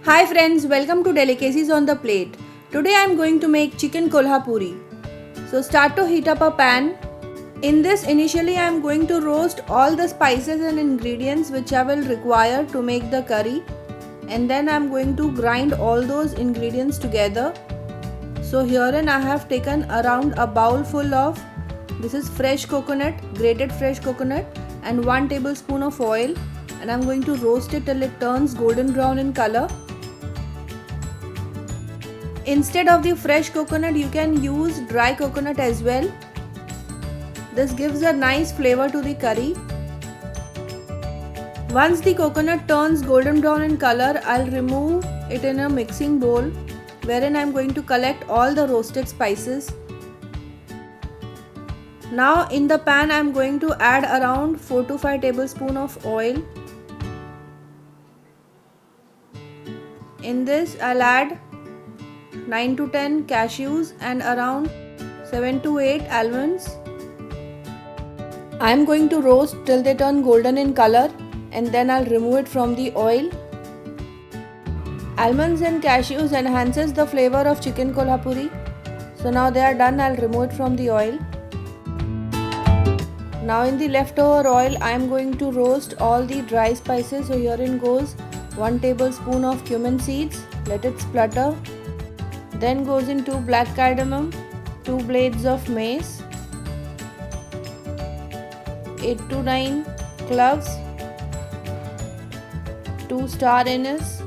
Hi friends, welcome to Delicacies on the Plate. Today I am going to make chicken kolhapuri. So start to heat up a pan. In this initially I am going to roast all the spices and ingredients which I will require to make the curry, and then I am going to grind all those ingredients together. So herein I have taken around a bowl full of this is fresh coconut, grated fresh coconut, and 1 tablespoon of oil, and I am going to roast it till it turns golden brown in color. Instead of the fresh coconut, you can use dry coconut as well. This gives a nice flavor to the curry. Once the coconut turns golden brown in color, I'll remove it in a mixing bowl wherein I'm going to collect all the roasted spices. Now in the pan I'm going to add around 4 to 5 tablespoons of oil. In this I'll add 9 to 10 cashews and around 7 to 8 almonds. I am going to roast till they turn golden in color, and then I'll remove it from the oil. Almonds and cashews enhances the flavor of chicken kolhapuri. So now they are done, I'll remove it from the oil. Now in the leftover oil I am going to roast all the dry spices. So herein goes 1 tablespoon of cumin seeds. Let it splutter. Then goes in 2 black cardamom, 2 blades of mace, 8 to 9 cloves, 2 star anise.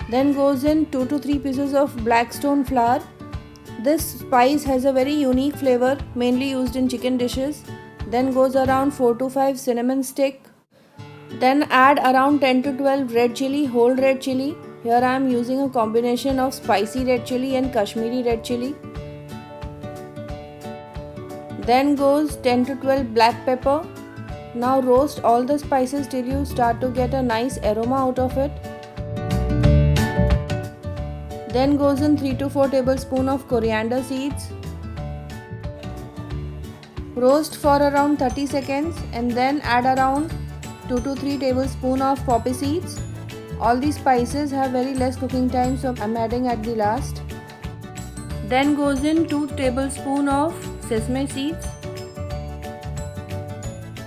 Then goes in 2 to 3 pieces of black stone flour. This spice has a very unique flavor, mainly used in chicken dishes. Then goes around 4 to 5 cinnamon stick. Then add around 10 to 12 red chili, whole red chili. Here I am using a combination of spicy red chili and Kashmiri red chili. Then goes 10 to 12 black pepper. Now roast all the spices till you start to get a nice aroma out of it. Then goes in 3 to 4 tablespoons of coriander seeds. Roast for around 30 seconds and then add around 2 to 3 tablespoons of poppy seeds. All these spices have very less cooking time, so I'm adding at the last. Then goes in 2 tablespoons of sesame seeds.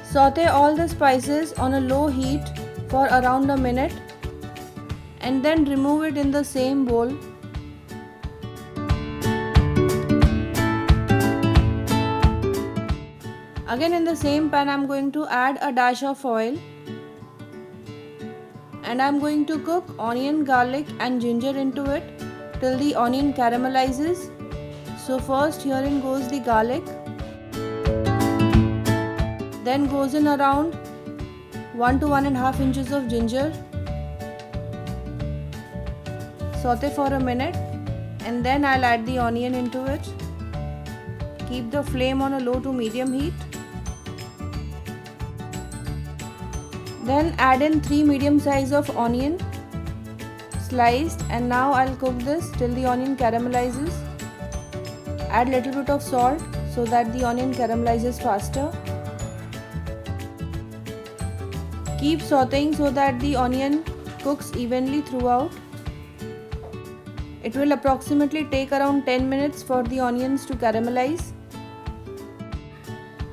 Saute all the spices on a low heat for around a minute and then remove it in the same bowl. Again in the same pan I'm going to add a dash of oil, and I'm going to cook onion, garlic and ginger into it till the onion caramelizes. So first herein goes the garlic. Then goes in around 1 to 1.5 inches of ginger. Saute for a minute and then I'll add the onion into it. Keep the flame on a low to medium heat. Then add in 3 medium size of onion sliced, and now I'll cook this till the onion caramelizes. Add little bit of salt so that the onion caramelizes faster. Keep sauteing so that the onion cooks evenly throughout. It will approximately take around 10 minutes for the onions to caramelize.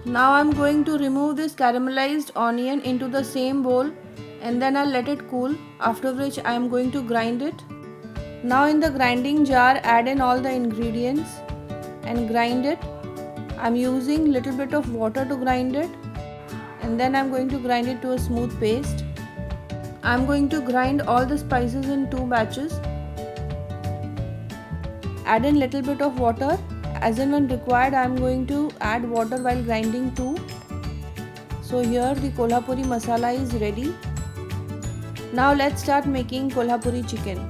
Now I'm going to remove this caramelized onion into the same bowl and then I'll let it cool, after which I am going to grind it. Now in the grinding jar add in all the ingredients and grind it. I'm using little bit of water to grind it, and then I'm going to grind it to a smooth paste. I'm going to grind all the spices in 2 batches. Add in little bit of water. As and when required, I am going to add water while grinding too. So here the kolhapuri masala is ready. Now let's start making kolhapuri chicken.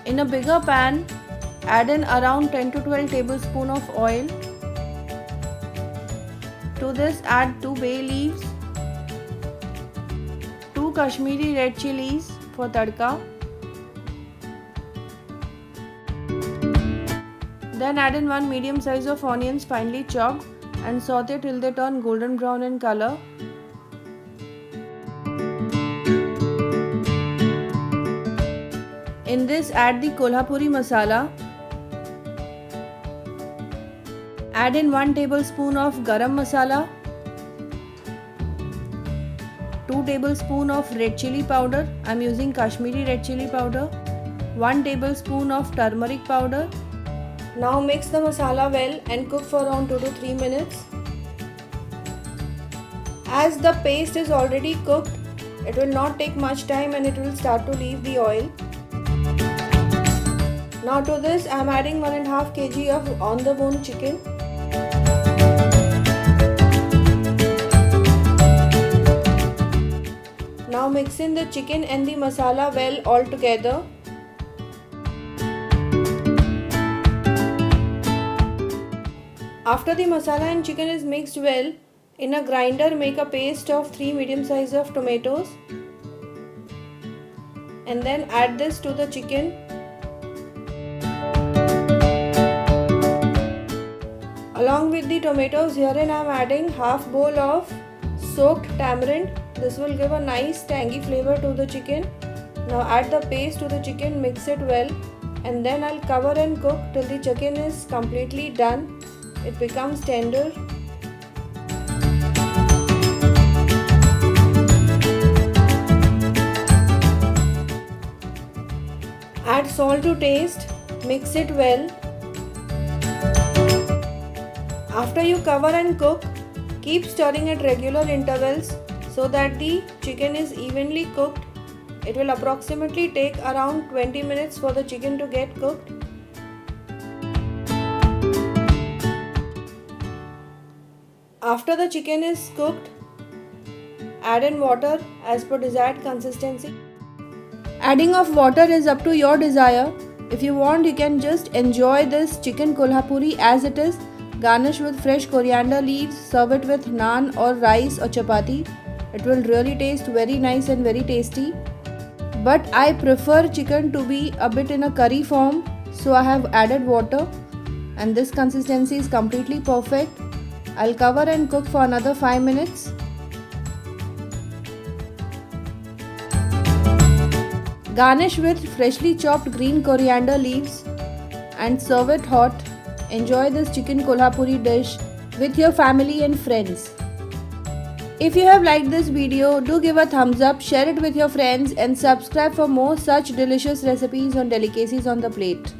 In a bigger pan, add in around 10 to 12 tablespoons of oil. To this add 2 bay leaves, 2 Kashmiri red chilies for tadka. Then add in 1 medium size of onions finely chopped and saute till they turn golden brown in color. In this, add the Kolhapuri masala. Add in 1 tablespoon of garam masala, 2 tablespoon of red chili powder. I am using Kashmiri red chili powder. 1 tablespoon of turmeric powder. Now mix the masala well and cook for around 2 to 3 minutes. As the paste is already cooked, it will not take much time and it will start to leave the oil. Now to this I am adding 1.5 kg of on the bone chicken. Now mix in the chicken and the masala well all together. After the masala and chicken is mixed well, in a grinder make a paste of 3 medium size of tomatoes and then add this to the chicken. Along with the tomatoes, herein I am adding half bowl of soaked tamarind. This will give a nice tangy flavor to the chicken. Now add the paste to the chicken, mix it well, and then I'll cover and cook till the chicken is completely done. It becomes tender. Add salt to taste, mix it well. After you cover and cook, keep stirring at regular intervals so that the chicken is evenly cooked. It will approximately take around 20 minutes for the chicken to get cooked. After the chicken is cooked, add in water as per desired consistency. Adding of water is up to your desire. If you want, you can just enjoy this chicken kolhapuri as it is. Garnish with fresh coriander leaves, serve it with naan or rice or chapati. It will really taste very nice and very tasty. But I prefer chicken to be a bit in a curry form, so I have added water and this consistency is completely perfect. I'll cover and cook for another 5 minutes. Garnish with freshly chopped green coriander leaves and serve it hot. Enjoy this chicken kolhapuri dish with your family and friends. If you have liked this video, do give a thumbs up, share it with your friends and subscribe for more such delicious recipes on Delicacies on the Plate.